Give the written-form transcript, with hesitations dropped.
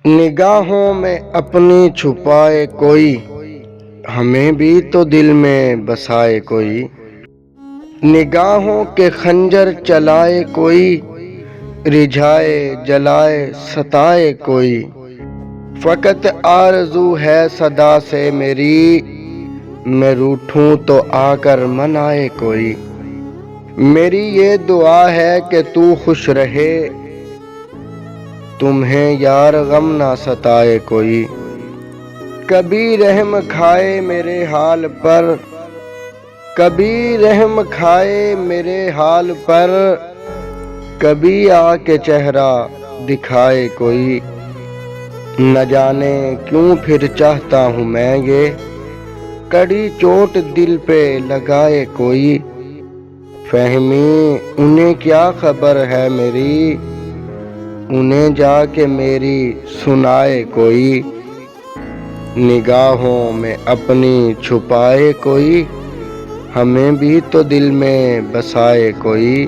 نگاہوں میں اپنی چھپائے کوئی، ہمیں بھی تو دل میں بسائے کوئی۔ نگاہوں کے خنجر چلائے کوئی، رجھائے جلائے ستائے کوئی۔ فقط آرزو ہے صدا سے میری، میں روٹھوں تو آ کر منائے کوئی۔ میری یہ دعا ہے کہ تو خوش رہے، تمہیں یار غم نہ ستائے کوئی۔ کبھی رحم کھائے میرے حال پر، کبھی رحم کھائے میرے حال پر، کبھی آ کے چہرہ دکھائے کوئی۔ نہ جانے کیوں پھر چاہتا ہوں میں یہ، کڑی چوٹ دل پہ لگائے کوئی۔ فہمی انہیں کیا خبر ہے میری، انہیں جا کے میری سنائے کوئی۔ نگاہوں میں اپنی چھپائے کوئی، ہمیں بھی تو دل میں بسائے کوئی۔